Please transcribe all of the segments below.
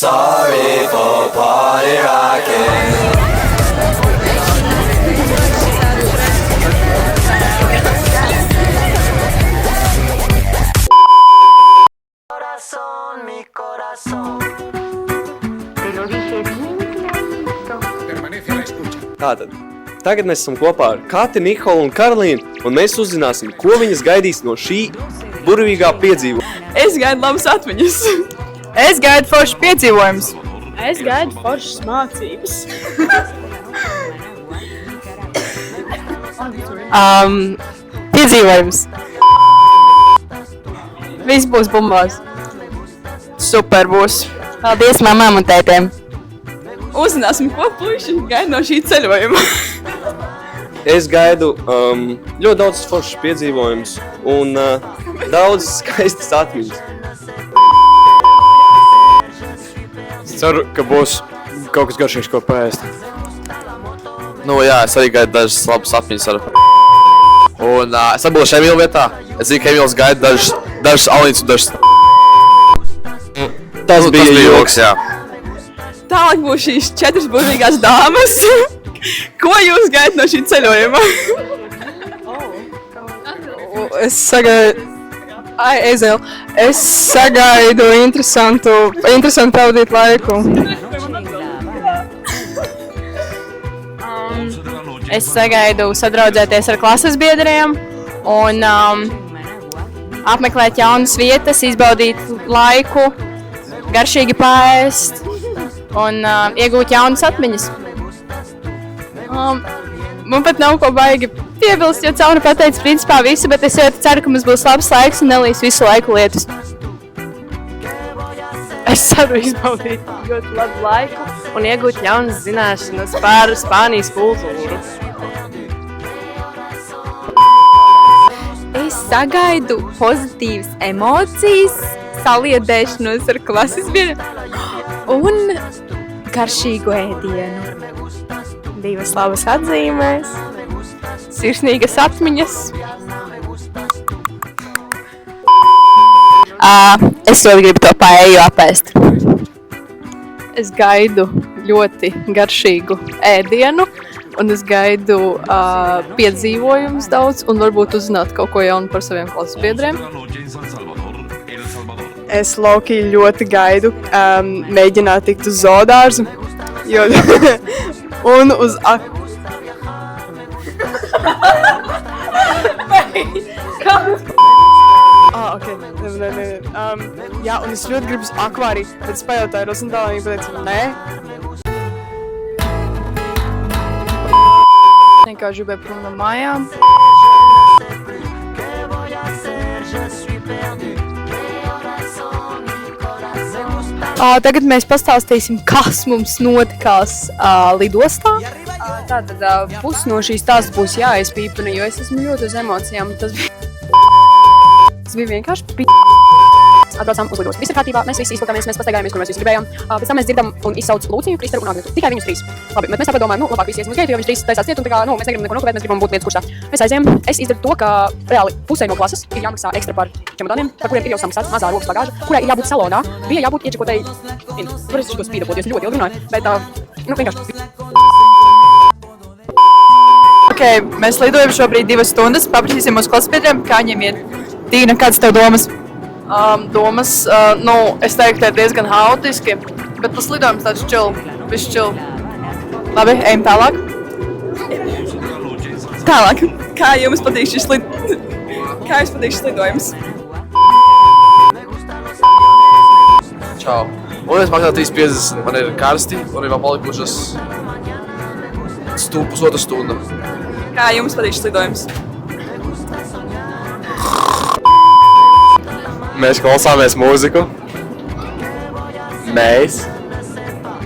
Sorry for party rocking. Corazón, mi corazón. Te lo dije bien clarito. Permanece a la escucha. Tātad, tagad mēs esam kopā ar Kati, Nikolu un Karolīnu, un mēs uzzināsim, ko viņas gaidīs no šī burvīgā piedzīvojuma. Es gaidu labas atmiņas. Es gaidu foršas piedzīvojumus. Es gaidu foršas mācības. Piedzīvojums. Viss būs bumbās. Super būs. Paldies mamām un tētiem. Uzzināsim, ko puiši gaida no šī ceļojuma. Es gaidu ļoti daudz foršas piedzīvojumus un daudz skaistas atmiņas. Es ceru, ka būs kaut kas garšīgs, ko paēst. Nu jā, es arī gaidu dažas labas atmiņas ar. Un es atbildu Emīla vietā. Es zinu, ka Emīls gaida dažas alītes un dažas. Tas bija joks, jā. Tālāk būs šīs 4 burvīgās dāmas. Ko jūs gaidat no šī ceļojuma? Es sagaidu... Es sagaidu interesantu pavadīt laiku. Es sagaidu sadraudzēties ar klases biedriem un apmeklēt jaunas vietas, izbaudīt laiku, garšīgi paēst un iegūt jaunas atmiņas. Man pat nav ko baigi piebilst, jo Cauna pateica principā visu, bet es ļoti ceru, ka mums būs labs laiks un nelīs visu laiku lietus. Es ceru izbaudīt ļoti labu laiku un iegūt jaunas zināšanas par Spānijas kultūru. Es sagaidu pozitīvas emocijas, saliedēšanos ar klases biedriem un garšīgu ēdienu. 2 labas atzīmes, sirsnīgas atmiņas. Es ļoti gribu to paēju apēst. Es gaidu ļoti garšīgu ēdienu un es gaidu piedzīvojumus daudz un varbūt uzzināt kaut ko jaunu par saviem klases biedriem. Es Loki ļoti gaidu mēģināt tikt uz zoodārzu, jo un uz okay. Jā, un es ļoti gribu uz akvāriju, bet es pajautāju Rosentālā, viņa pateica, nē. Vienkārši gribēju prom no mājām. Tagad mēs pastāstīsim, kas mums notikās lidostā. Tātad pusi no šīs stāsts būs jāizpīpina, jo es esmu ļoti uz emocijām. Tas bija vienkārši Atbraucām uz lidostu. Viss ir kārtībā, mēs visi izpilkāmies, mēs pastaigājāmies, kur mēs visi gribējām. Pēc tam mēs dzirdam un izsauc Lūciju, Kristaru un Agnetu. Tikai viņus 3. Labi, bet mēs tāpēc domājam, labāk visi iesim uz geitu, jo viņus 3 taisās ciet un tā kā, mēs negribam neko nokavēt, mēs gribam būt lietas kursā. Mēs aizējām, es izdaru to, ka reāli pusē no klases ir jāmaksā ekstra par čemodāniem, par kuriem ir jau samaksāts mazā rokas bagāža, kurai ir jābūt salonā, bija jābūt iečekotēji. Tur es to spīdapot, jo es ļoti ilgi runāju, bet vienkārši. Okay, mēs lidojam šobrīd 2 stundas, paprasīsim mūsu klases biedriem, kā viņiem iet. Tīna, kādas tev domas? Es teiktu, ir diezgan haotiski, bet tas lidojums tāds viss chill. Labi, ejam tālāk. Tālāk, kā jums patīk šis lidojums? Čau. Un es maksāju 3,50. Man ir karsti un ir vēl palikušas pusotru stundu. Kā jums patīk šis lidojums? Mēs klausāmies mūziku. Mēs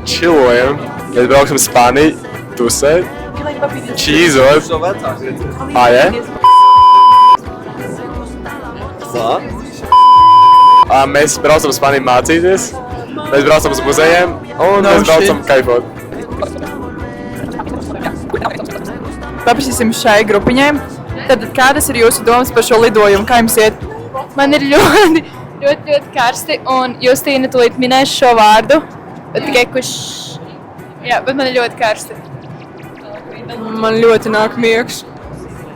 čilojam. Mēs brauksim uz Spāniju, tusēt, čīzot. Jā? Mēs braucam uz Spāniju mācīties. Mēs braucam uz muzejiem un mēs braucam kaifot. Paprasīsim šai grupiņai. Tad kādas ir jūsu domas par šo lidojumu? Kā jums iet? Man ir ļoti karsti, un Justīna tūlīt minēs šo vārdu. Tikai kurš... Jā, bet man ir ļoti karsti. Man ļoti nāk miegs.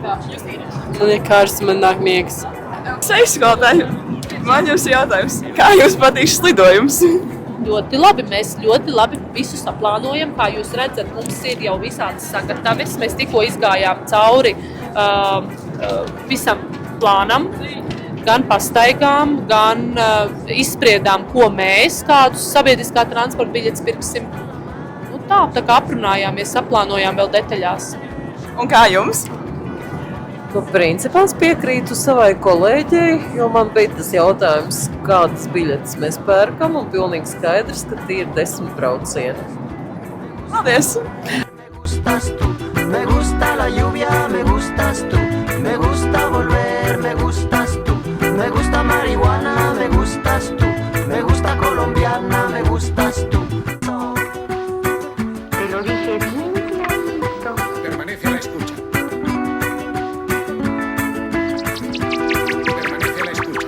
Man ir karsts, man nāk miegs. Sejskolotāji, man jums jautājums. Kā jums patīk slidojums? Ļoti labi. Mēs ļoti labi visu saplānojam. Kā jūs redzat, mums ir jau visādas sagatavas. Mēs tikko izgājām cauri visam plānam. Gan pastaigām, gan izspriedām, ko mēs, kādus sabiedriskā transporta biļetes pirksim. Nu tā kā aprunājāmies, saplānojām vēl detaļās. Un kā jums? Nu, principā es piekrītu savai kolēģei, jo man bija tas jautājums, kādas biļetes mēs pērkam, un pilnīgi skaidrs, ka tie ir 10 braucieni. Paldies! Me gusta la lluvia, me gustas tú. Me gusta volver, me gustas tú. Me gusta marihuana, me gustas tú. Me gusta colombiana, me gustas tú. Te lo dije bien clarito. Permanece a la escucha. Permanece a la escucha.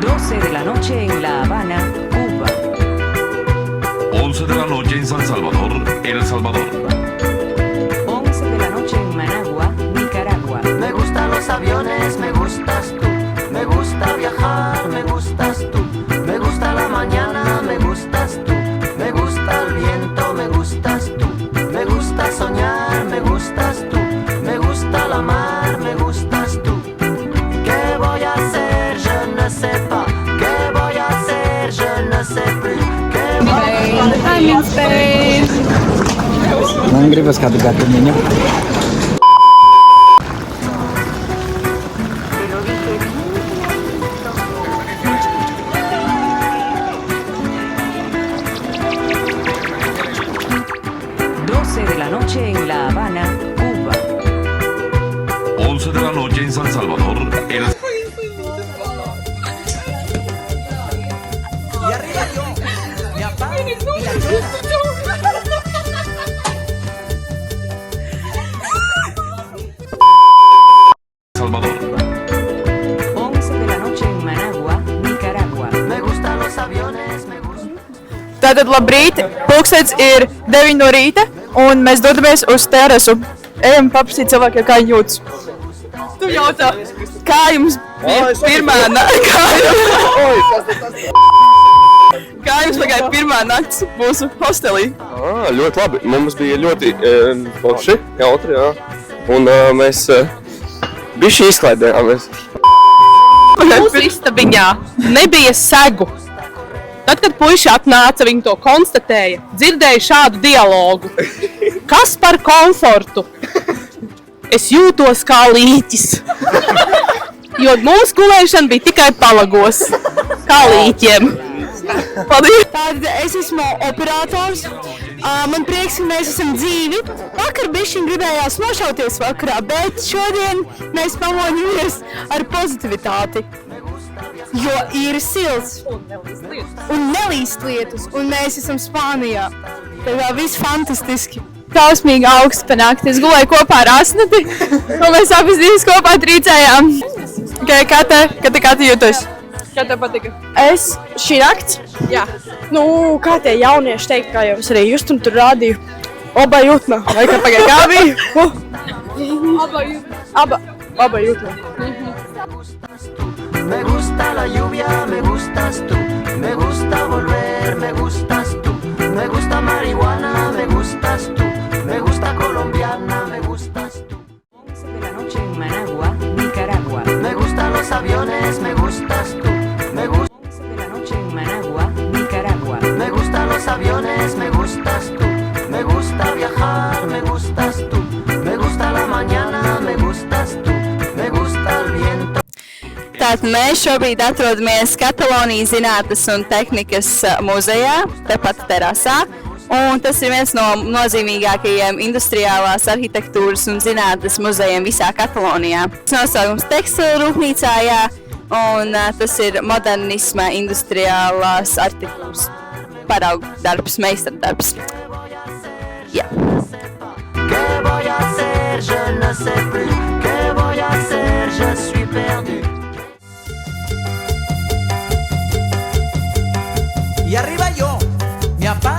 12 de la noche en La Habana, Cuba. 11 de la noche en San Salvador, El Salvador. 11 de la noche en Managua, Nicaragua. Me gustan los aviones, me gustas tú. Me gusta viajar, me gustas tú. Me gusta la mañana, me gustas tú. Me gusta el viento, me gustas tú. Me gusta soñar, me gustas tú. Me gusta la mar, me gustas tú. ¿Qué voy a hacer? Je ne sais pas. ¿Qué voy a hacer? Je ne sais plus. ¿Qué voy a hacer? I'm in space. Man gribas kādu gatamiņu. Te lo dije bien clarito. 12 de la noche en La Habana, Cuba. 11 de la noche en San Salvador, El Salvador. 11 de la noche en Managua, Nicaragua. Me gustan los aviones, me gustan. Tātad labrīt, pulkstens ir 9 no rīta, un mēs dodamies uz terasu. Ejam paprasīt cilvēkiem, kā viņi jūtas. Tu jautā, kā jums bija pirmā nakts? Kā jums pagāja pirmā nakts mūsu hostelī? Ļoti labi. Mums bija ļoti forši, jautri, jā. Un mēs bišķi izklaidējāmies. Mūsu istabiņā nebija segu. Tad, kad puiši atnāca, viņi to konstatēja, dzirdēja šādu dialogu. Kas par komfortu? Es jūtos kā līķis. Jo mūsu gulēšana bija tikai palagos, kā līķiem. Paldies! Tātad es esmu operators. Man prieks, ka mēs esam dzīvi. Vakar bišķiņ gribējās nošauties vakarā, bet šodien mēs pamoņamies ar pozitivitāti. Jo ir silts un nelīst lietus, un mēs esam Spānijā. Tā kā viss fantastiski. Kausmīgi augsts pa nakti. Es gulēju kopā ar Asnati, un mēs abas divas kopā trīcējām. Kā te jūtas? Kā tev patika? Es šī nakts? Jā. Nu, kā tie jaunieši teikt, kā jau es arī just un tur rādīju. Oba jutma. Vai kā pagaid, kā bija? Aba jutma. Me gusta la lluvia, me gustas tú. Me gusta volver, me gustas tú. Me gusta marihuana, me gustas tú. Me gusta colombiana, me gustas tú. 11 de la noche en Managua, Nicaragua. Me gustan los aviones, me gustas tú. Me gusta 11 de la noche en Managua, Nicaragua. Me gustan los aviones, me gustas tú. Me gusta viajar, me gustas tú. Me gusta la mañana, me gustas tú. Me gusta el viento. Tātad mēs šobrīd atrodamies Katalonijas Zinātnes un tehnikas muzejā, tepat terasā. Un tas ir viens no nozīmīgākajiem industriālās arhitektūras un zinātnes muzejiem visā Katalonijā. Tas nosaukums tekstila rūpnīcā, jā, un tas ir modernisma industriālās arhitektūras paraugu darbs, meistardarbs. Jā. ¿Qué voy a hacer? Je ne sais plus. ¿Qué voy a hacer? Je suis perdu. Y arriba yo, mi papá.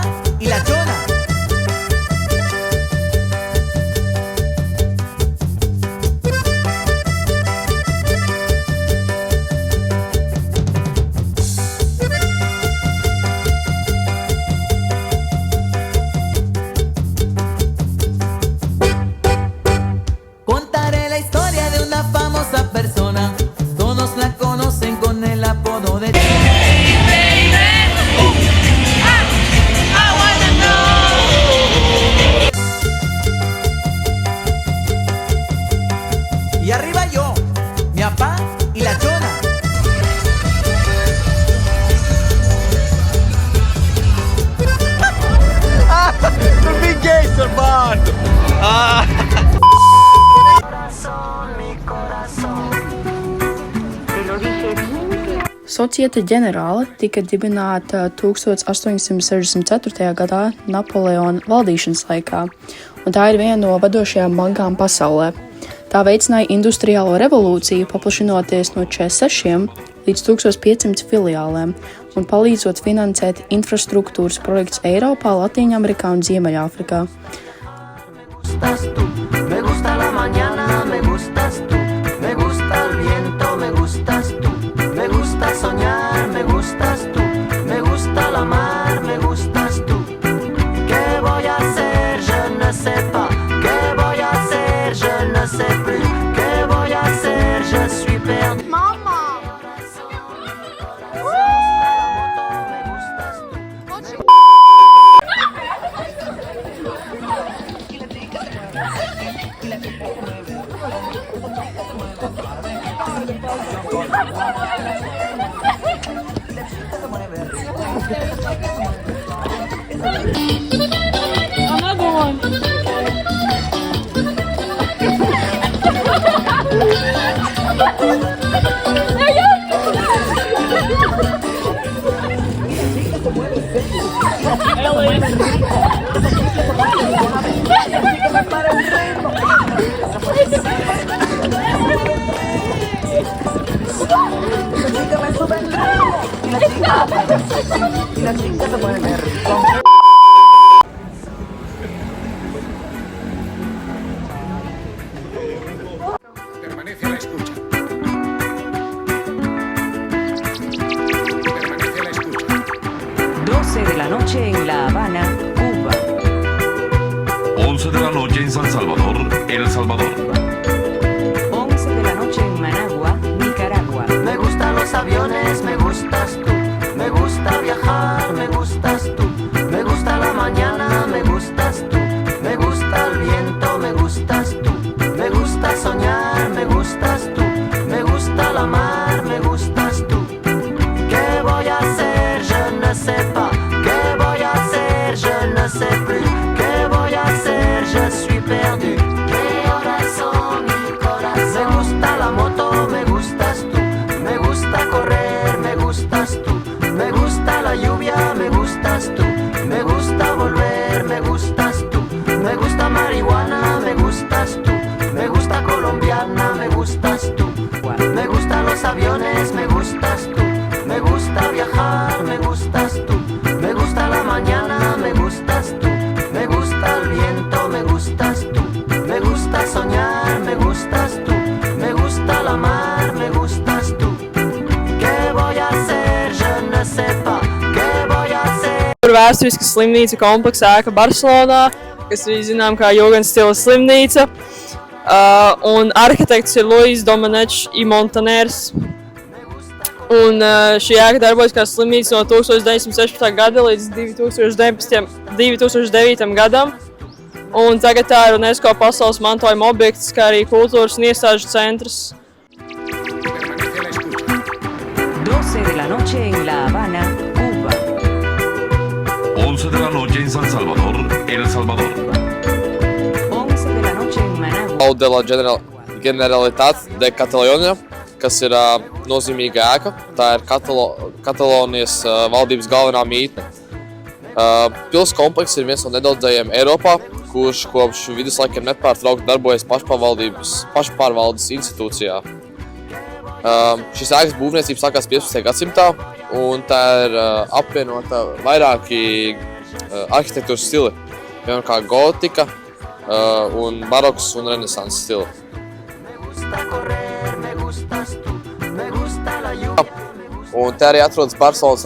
Societe Generale tika dibināta 1864. gadā Napoleona valdīšanas laikā, un tā ir viena no vadošajām bankām pasaulē. Tā veicināja industriālo revolūciju, paplašinoties no 46 līdz 1500 filiālēm un palīdzot finansēt infrastruktūras projekts Eiropā, Latīņamerikā un Ziemeļāfrikā. Me gusta la mañana, me gustas tú. Me gusta el viento, me gustas tú. Me gusta soñar, me gustas tú. Me gusta la mar, me gustas tú. ¿Qué voy a hacer? Je ne sais pas. ¿Qué voy a hacer? Je ne sais plus. ¿Qué voy a hacer? Je suis perdu. Mamma! Another one. Permanece a la escucha. 12 de la noche en La Habana, Cuba. 11 de la noche en San Salvador, El Salvador. 11 de la noche en Managua, Nicaragua. Me gustan los aviones, me gustas tú. Me gusta viajar, me gustas tú. Me gusta la mañana, me gustas tú. Me gusta el viento, me gustas tú. Me gusta soñar, me gustas tú. Me gusta la mar, me gustas tú. ¿Qué voy a hacer? Je ne sais pas. ¿Qué voy a hacer? Je ne sais plus. ¿Qué voy a hacer? Je suis perdu. Mi corazón, mi corazón. Me gusta la moto, me gustas tú. Me gusta correr, me gustas tú. Me gusta la lluvia, me gustas tú. Me gusta volver, me gustas tú. Me gusta marihuana, me gustas tú. Me gusta colombiana, me gustas tú. Me gustan los aviones, me gustas tú. Me gusta viajar, me gustas tú. Me gusta la mañana, me gustas tú. Me gusta el viento, me gustas tú. Me gusta soñar, me gustas tú. Me gusta la mar, me gustas tú. ¿Qué voy a hacer? Je ne sais pas. ¿Qué voy a hacer? Tur vēsturiska slimnīca kompleksa ēka Barcelonā, kas arī zinām kā Jugendstila slimnīca. Un arhitekts ir Luis Domenech i Montaners. Un šī ēka darbojas kā slimnīca no 1916. gada līdz 2009. gadam. Un tagad tā ir UNESCO pasaules mantojuma objekts, kā arī kultūras un iestāžu centrs. 12 de la noche en La Habana, Cuba. 11 de la noche en San Salvador, El Salvador. 11 de la noche en Managua. Palau de la Generalitat de Catalunya, kas ir nozīmīga ēka. Tā ir Katalonijas valdības galvenā mītne. Pils komplekss ir viens no nedaudzajiem Eiropā, kurš kopš viduslaikiem nepārtraukti darbojas pašpārvaldes institūcijā. Šis ēkas būvniecība sākās 15. gadsimtā, un tā ir apvienota vairāki arhitektūras stili, piemēram kā gotika, un baroks un renesanses stili. Un te arī atrodas Barcelonas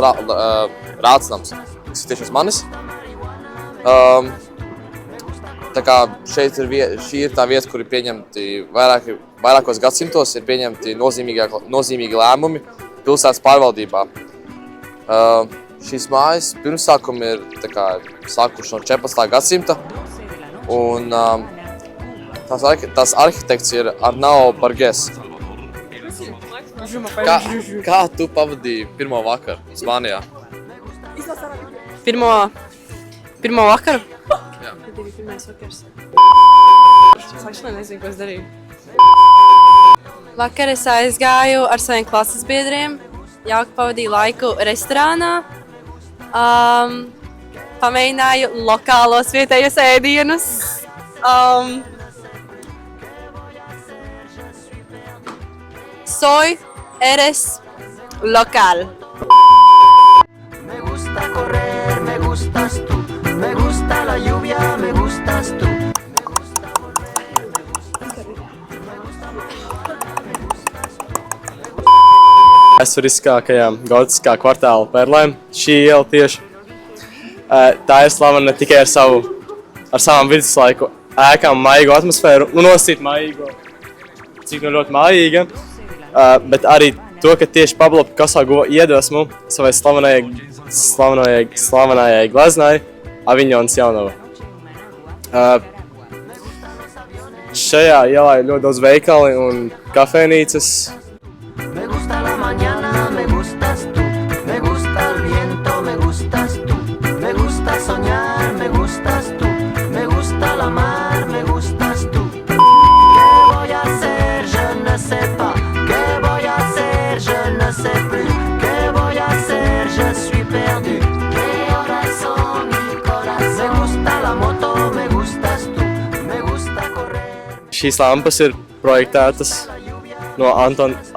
rātsnams, kas ir tieši uz manis. Tā kā šī ir tā vieta, kur ir pieņemti vairākos gadsimtos ir pieņemti nozīmīgi lēmumi pilsētas pārvaldībā. Šīs mājas pirmsākumi ir sākuši no 14. gadsimta, un tās arhitekts ir Arnau Bargès. Kā tu pavadīji pirmo vakaru Spānijā? Pirmo vakaru? Jā. Kad bija pirmais vakars. Es actually nezinu, ko es darīju. Vakar es aizgāju ar saviem klases biedriem jauki pavadīju laiku restorānā. Pamēģināju lokālos vietējos ēdienus. Soy, eres local. Me gusta correr, me gustas tú. Me gusta la lluvia, me gustas tú. Vēsturiskākajām gotiskā kvartāla perlēm šī iela tieši. Tā ir slavena ne tikai ar savām viduslaiku ēkām maigo atmosfēru, nosīt maigo, cik ļoti mājīga, bet arī to, ka tieši Pablo Picasso guva iedvesmu savai slavenajai gleznai Avignonas jaunava. Šajā ielā ir ļoti daudz veikali un kafejnīcas. Me gusta la mañana, me gustas tú. Me gusta el viento, me gustas tú. Me gusta soñar, me gustas tú. Me gusta la mar, me gustas tú. ¿Qué voy a hacer? Je ne sais pas. ¿Qué voy a hacer? Je ne sais plus. ¿Qué voy a hacer? Je suis perdu. ¿Qué horas son mi corazón? Me gusta la moto, me gustas tú. Me gusta correr. Šīs lampas ir projektētas no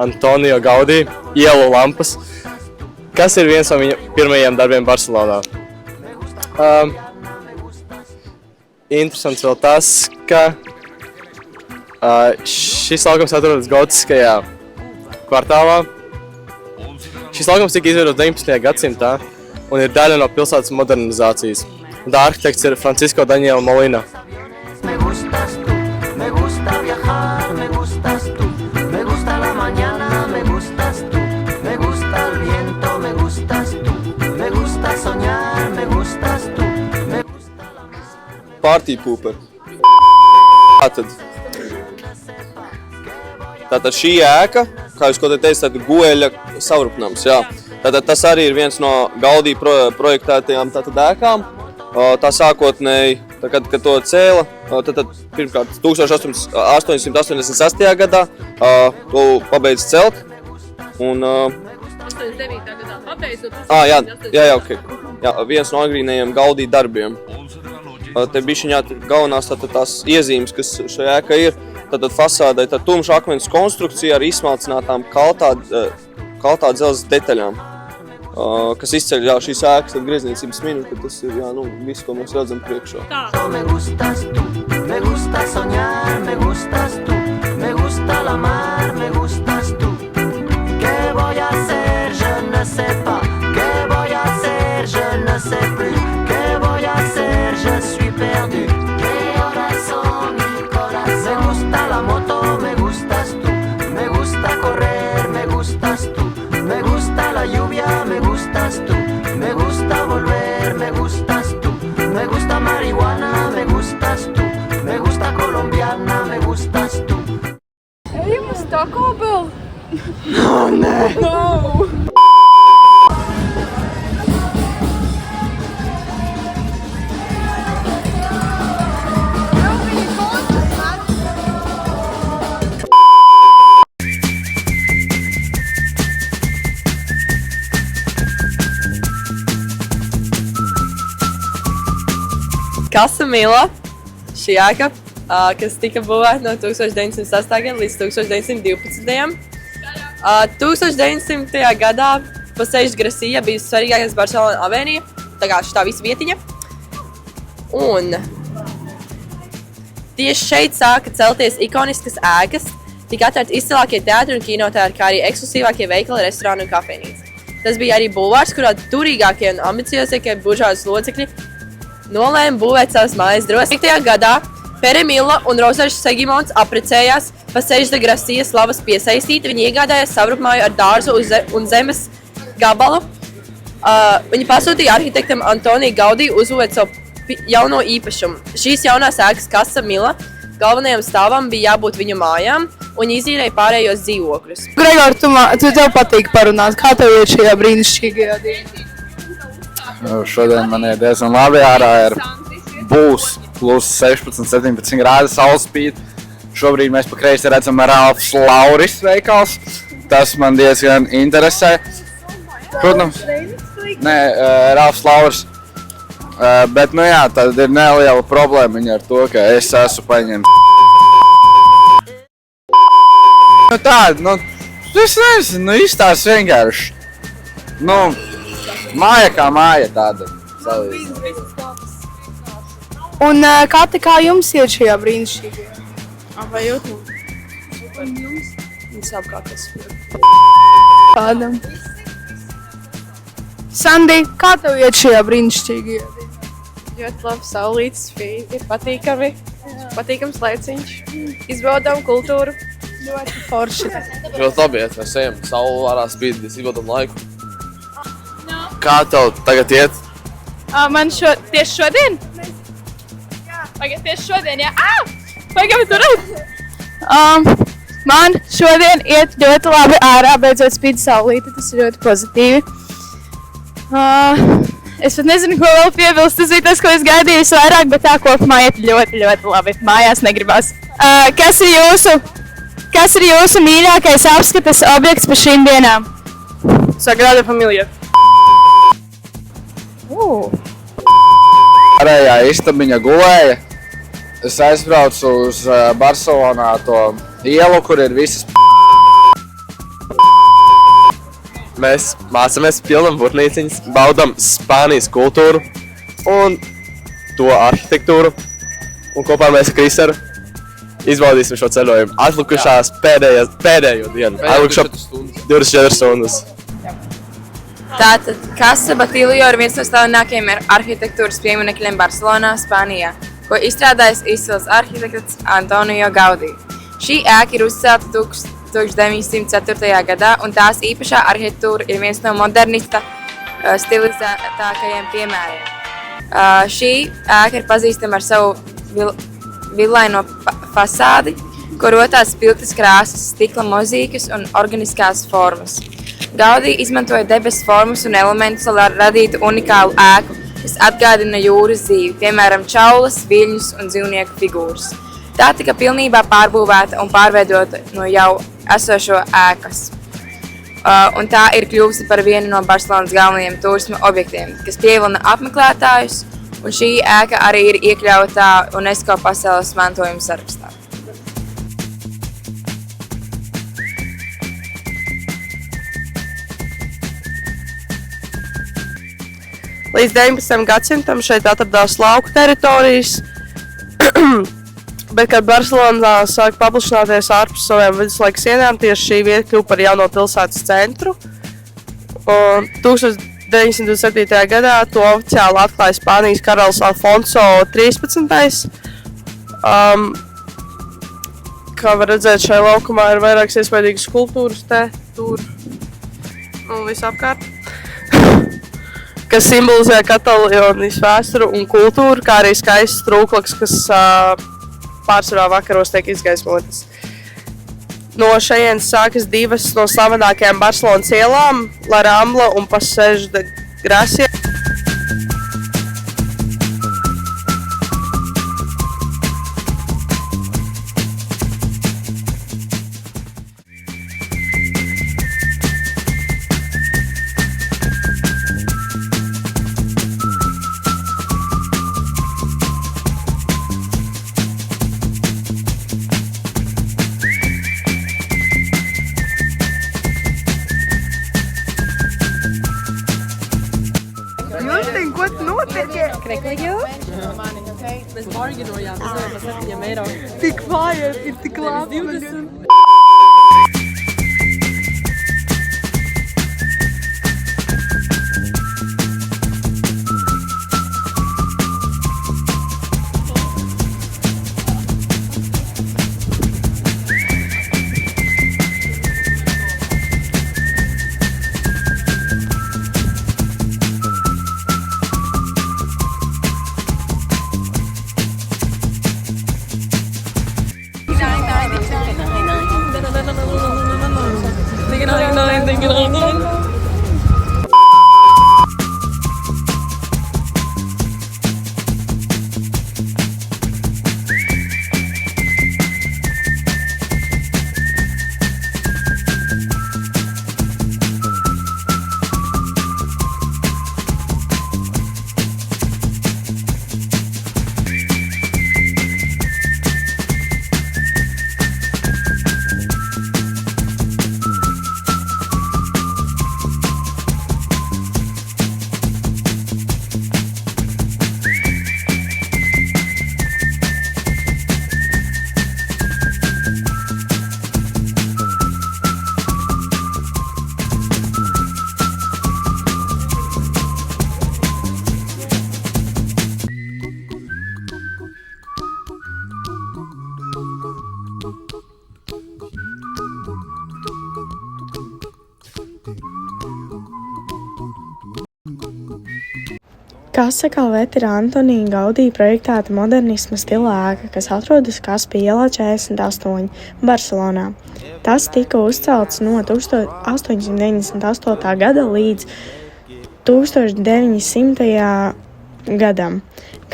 Antonio Gaudī, ielu lampas, kas ir viens no viņa pirmajiem darbiem Barcelonā. Interesants vēl tas, ka šis laukums atrodas gotiskajā kvartālā. Šis laukums tika izveidots 19. gadsimtā un ir daļa no pilsētas modernizācijas. Un tā arhitekts ir Francisco Daniel Molina. Me gustas tú, me gusta viajar, me gustas tú. Me gusta la mañana, me gustas tú. Me gusta el viento, me gustas tú. Me gusta soñar, me gustas tú. Me gusta la mar. Party pooper. Tātad šī ēka, kā jūs ko te teicat, Gueļa savrupnams, jā. Tātad tas arī ir viens no Gaudī projektētajām ēkām. Tā sākotnēji, kad to cēla, tad pirmkārt 1886. gadā to pabeidz celt. Un, 89. gadā pabeidz, ok. Jā, viens no agrīnajiem Gaudī darbiem. Te bišķiņā galvenās tās iezīmes, kas šajā ēkā ir, tad fasādē tumša akmens konstrukcija ar izsmalcinātām kaltā dzelzs detaļām. Kas izceļ šīs ēkas griezniecības minu, ka tas ir viss, ko mēs redzam priekšā. Me gustas tú, me gusta soñar, me gustas tú. Me gusta la mar, me gustas tú. ¿Qué voy a hacer? Je ne sais pas. ¿Qué voy a hacer? Je ne sais plus. ¿Qué voy a hacer? Je suis perdu. ¿Qué horas son mi corazón? Me gusta la moto, me gustas tú. Me gusta correr, me gustas tú. Me gusta la lluvia, me gustas tú. Me gusta volver, me gustas tú. Me gusta marihuana, me gustas tú. Me gusta colombiana, me gustas tú. Ejam uz Taco Bell! No! Casa Mila, šī ēka, kas tika būvēta no 1908. līdz 1912. 1900. gadā Passeig Gracia bija svarīgākais Barcelona avēnija, tā kā šitā visa vietiņa. Un tieši šeit sāka celties ikoniskas ēkas, tika atvērti izcilākie teātri un kinoteātri, kā arī ekskluzīvākie veikali, restorāni un kafejnīca. Tas bija arī bulvārs, kurā turīgākie un ambiciozākie buržuāzes locekļi nolēma būvēt savas mājas drosmīgi. 5. gadā Pere Milla un Rosario Segimons apprecējās Passeig de Gracia slavas piesaistīti. Viņi iegādājās savrupmāju ar dārzu un zemes gabalu. Viņi pasūtīja arhitektam Antonio Gaudī uzbūvēt savu jauno īpašumu. Šīs jaunās ēkas Casa Milla galvenajam stāvam bija jābūt viņu mājām, un viņi izīrēja pārējos dzīvokļus. Gregor, tev patīk parunāt. Kā tev ir šajā brīnišķīgajā dienā? Šodien man ir diezgan labi, ārā ir būs plus 16-17 grādi, saules spīd. Šobrīd mēs pa kreisi redzam Ralfs Lauris veikals. Tas man diezgan interesē. Protams. Nē, Ralfs Lauris. Bet, nu jā, tad ir neliela problēma viņa ar to, ka es esmu paņēmis. Nu tā, nu, es nezinu, nu izstās vienkārši. Nu, māja kā māja tāda. Un kā jums iet šajā brīnišķīgajā? Vai jūtu? Un jums? Mums apkārtas. Kādam? Sandi, kā tev iet šajā brīnišķīgajā? Ļoti labi, saulītes spīd, ir patīkami. Patīkams laiciņš. Izbaudām kultūru. Ļoti forši. Ļoti labi iet, mēs ejam, saule ārā spīd, mēs izbaudām laiku. Kā tev tagad iet? Man tieši šodien? Pagaid, tieši šodien, jā. Pagaid, turēt! Man šodien iet ļoti labi ārā, beidzot spīd saulīte, tas ir ļoti pozitīvi. Es pat nezinu, ko vēl piebilst, tas bija tas, ko es gaidīju vairāk, bet tā kopumā iet ļoti, ļoti labi. Mājās negribas. Kas ir jūsu mīļākais apskates objekts par šīm dienām? Sagrada Familia. Pārējā istabiņa gulēja. Es aizbraucu uz Barcelonā to ielu, kur ir visas Mēs mācāmies pilnam burtnīciņas, baudam Spānijas kultūru un to arhitektūru. Un kopā mēs ar Kristaru izbaudīsim šo ceļojumu. Atlikušās pēdējo dienu. Atlikušās 24 stundas. Tātad Casa Batilio ir viens no slavenākajiem arhitektūras pieminekļiem Barcelonā, Spānijā, ko izstrādājis izcils arhitekts Antonio Gaudí. Šī ēka ir uzcelta 1904. gadā, un tās īpašā arhitektūra ir viens no modernista stilizētākajiem piemēriem. Šī ēka ir pazīstama ar savu villaino fasādi, ko rotās spilgtas krāsas, stikla mozīkas un organiskās formas. Gaudī izmantoja debesu formas un elementus, lai radītu unikālu ēku, kas atgādina jūras dzīvi, piemēram, čaulas, viļņus un dzīvnieku figūras. Tā tika pilnībā pārbūvēta un pārveidota no jau esošo ēkas. Un tā ir kļuvusi par vienu no Barcelonas galvenajiem turisma objektiem, kas pievilina apmeklētājus, un šī ēka arī ir iekļautā UNESCO pasaules mantojuma sarakstā. Līdz 19. gadsimtam šeit atradās lauku teritorijas, bet, kad Barcelonā sāk paplašināties ārpus saviem viduslaiku sienām, tieši šī vieta kļuva par jauno pilsētas centru. Un 1927. gadā to oficiāli atklāja Spānijas karalis Alfonso 13. Kā var redzēt, šai laukumā ir vairākas iespaidīgas skulptūras te, tur un visapkārt, kas simbolizē Katalonijas vēsturu un kultūru, kā arī skaists trūklaks, kas pārsvarā vakaros tiek izgaismotas. No šejienes sākas divas no slavenākajām Barcelonas ielām – La Rambla un Passeig de Gràcia. Mēs bargainojām par 7 eiro. Tik vāja, ir tik labi. Kasakala veterā Antonija Gaudija projektēta modernisma stila ēka, kas atrodas Kaspija ielā 48 Barcelonā. Tas tika uzcelts no 1898. gada līdz 1900. gadam.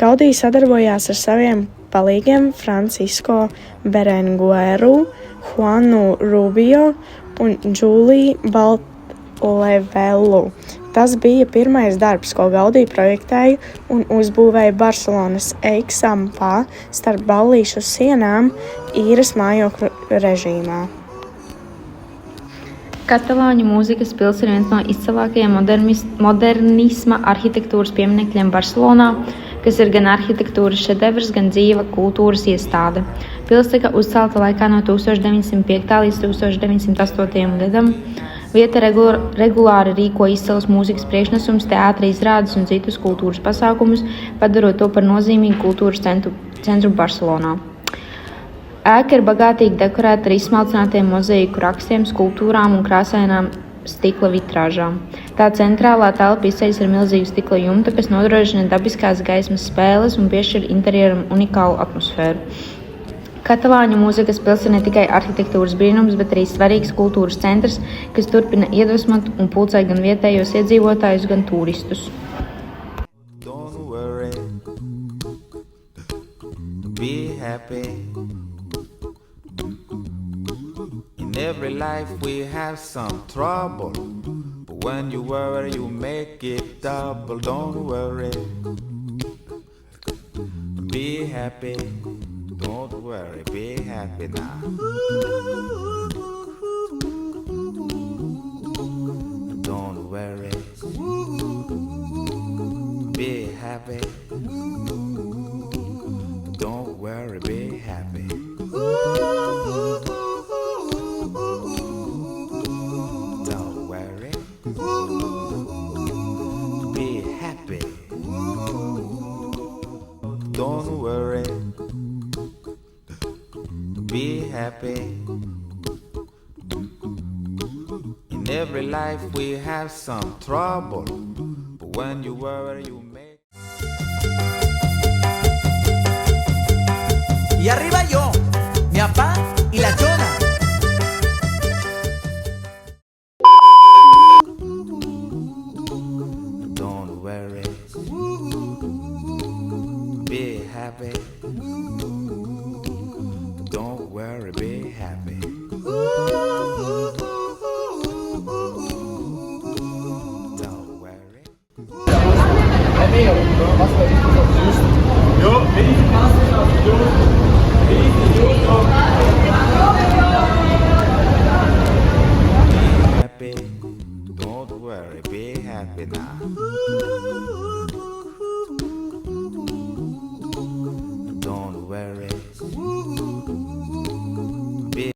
Gaudija sadarbojās ar saviem palīgiem Francisco Berengueru, Juanu Rubio un Juliju Baltlevelu. Tas bija pirmais darbs, ko Gaudija projektēja un uzbūvēja Barcelonas Eixampā starp ballīšu sienām īres mājokļu režīmā. Katalāņu mūzikas pils ir viens no izcilākajiem modernisma arhitektūras pieminekļiem Barcelonā, kas ir gan arhitektūras šedevrs, gan dzīva kultūras iestāde. Pils tika uzcelta laikā no 1905. līdz 1908. gadam. Vieta regulāri rīko izcilus mūzikas priekšnesumus, teātra izrādes un citus kultūras pasākumus, padarot to par nozīmīgu kultūras centru Barcelonā. Ēka ir bagātīgi dekorēta ar izsmalcinātiem mozaīku rakstiem, skulptūrām un krāsainām stikla vitrāžām. Tā centrālā telpa izceļas ar milzīgu stikla jumtu, kas nodrošina dabiskās gaismas spēles un piešķir interjeram unikālu atmosfēru. Katalāņu mūzikas pils ir ne tikai arhitektūras brīnums, bet arī svarīgs kultūras centrs, kas turpina iedvesmot un pulcēt gan vietējos iedzīvotājus, gan turistus. Be happy. In every life we have some trouble, but when you worry you make it double. Don't worry. Be happy. Don't worry, be happy now. Don't worry. Be happy. Don't worry, be happy. Don't worry. Be happy. Don't worry. Be happy. In every life we have some trouble, but when you worry you make. Y arriba yo, mi papá y la chona. Don't worry. Be happy. Don't worry, be happy. Don't worry. Happy. Don't worry, be happy now. Don't worry.